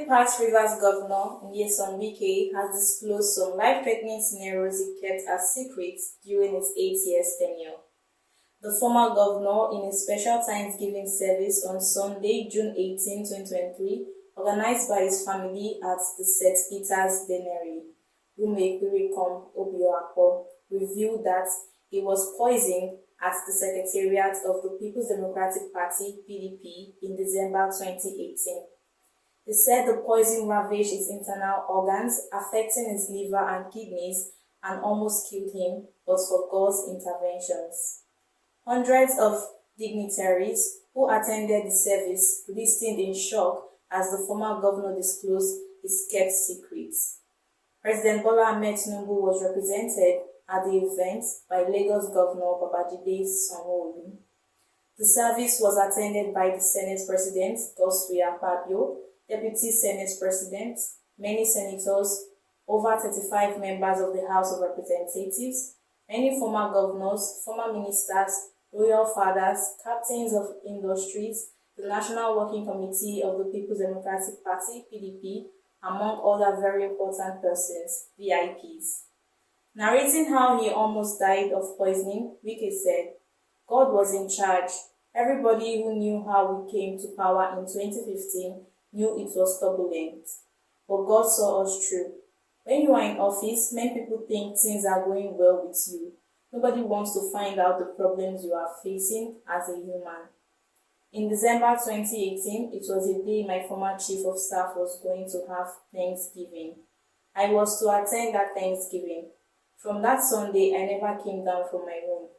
recently past Rivers Governor Nyesom Wike has disclosed some life-threatening scenarios he kept as secrets during his 8 years tenure. The former governor, in a special Thanksgiving service on Sunday, June 18, 2023, organized by his family at the St. Peter's Deanery, Rumekurikom Obioakpo, revealed that he was poisoned at the Secretariat of the People's Democratic Party (PDP) in December 2018. He said the poison ravaged his internal organs, affecting his liver and kidneys, and almost killed him, but for God's interventions. Hundreds of dignitaries who attended the service listened in shock as the former governor disclosed his kept secrets. President Bola Ahmed Tinubu was represented at the event by Lagos Governor Babajide Sanwo-Olu. The service was attended by the Senate President Godswill Akpabio, Deputy Senate President, many senators, over 35 members of the House of Representatives, many former governors, former ministers, royal fathers, captains of industries, the National Working Committee of the People's Democratic Party (PDP), among other very important persons, VIPs. Narrating how he almost died of poisoning, Wike said, "God was in charge. Everybody who knew how we came to power in 2015 knew it was turbulent. But God saw us through. When you are in office, many people think things are going well with you. Nobody wants to find out the problems you are facing as a human." In December 2018, it was a day my former chief of staff was going to have Thanksgiving. I was to attend that Thanksgiving. From that Sunday, I never came down from my room.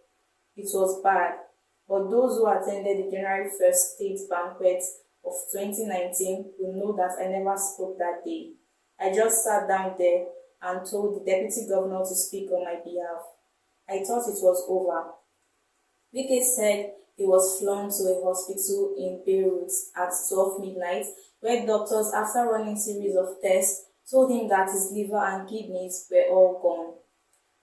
It was bad, but those who attended the January 1st state banquet of 2019 will know that I never spoke that day. I just sat down there and told the deputy governor to speak on my behalf. I thought it was over. Wike said he was flown to a hospital in Beirut at 12 midnight, where doctors, after running a series of tests, told him that his liver and kidneys were all gone.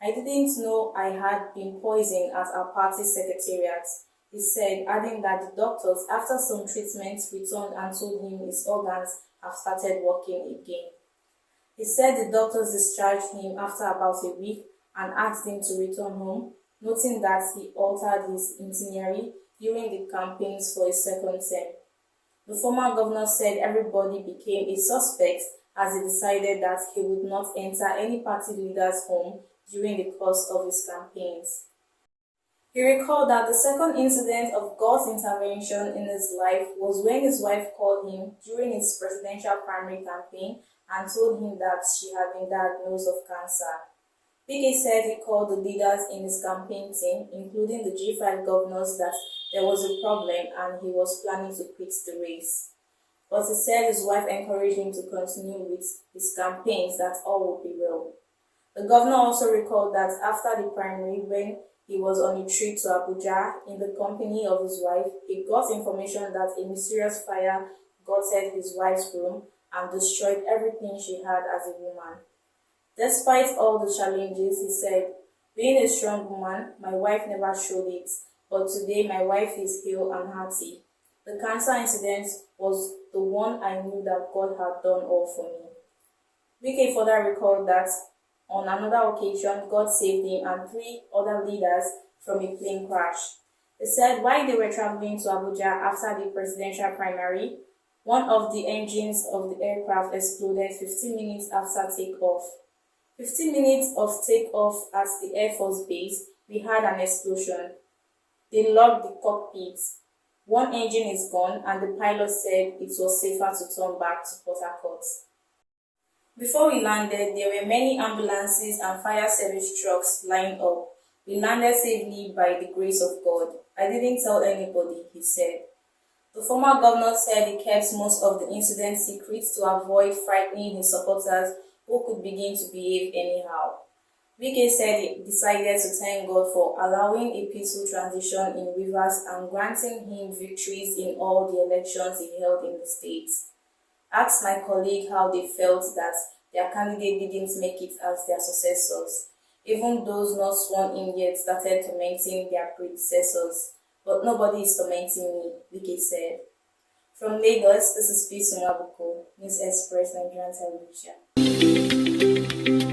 "I didn't know I had been poisoned at our party secretariat," he said, adding that the doctors, after some treatments, returned and told him his organs have started working again. He said the doctors discharged him after about a week and asked him to return home, noting that he altered his itinerary during the campaigns for his second term. The former governor said everybody became a suspect as he decided that he would not enter any party leader's home during the course of his campaigns. He recalled that the second incident of God's intervention in his life was when his wife called him during his presidential primary campaign and told him that she had been diagnosed of cancer. Wike said he called the leaders in his campaign team, including the G5 governors, that there was a problem and he was planning to quit the race. But he said his wife encouraged him to continue with his campaigns, that all would be well. The governor also recalled that after the primary, when he was on a trip to Abuja in the company of his wife, he got information that a mysterious fire gutted his wife's room and destroyed everything she had as a woman. Despite all the challenges, he said, "Being a strong woman, my wife never showed it, but today my wife is healed and hearty. The cancer incident was the one I knew that God had done all for me." Wike further recalled that on another occasion, God saved him and 3 other leaders from a plane crash. He said while they were traveling to Abuja after the presidential primary, one of the engines of the aircraft exploded 15 minutes after takeoff. 15 minutes of takeoff at the Air Force Base, we had an explosion. They locked the cockpit. One engine is gone, and the pilot said it was safer to turn back to Port Harcourt. Before we landed, there were many ambulances and fire service trucks lined up. We landed safely by the grace of God. I didn't tell anybody, he said. The former governor said he kept most of the incident secrets to avoid frightening his supporters who could begin to behave anyhow. Wike said he decided to thank God for allowing a peaceful transition in Rivers and granting him victories in all the elections he held in the state. Asked my colleague how they felt that their candidate didn't make it as their successors. Even those not sworn in yet started tormenting their predecessors. But nobody is tormenting me, Wike said. From Lagos, this is Peace Onabuko, News Express Nigerian Television.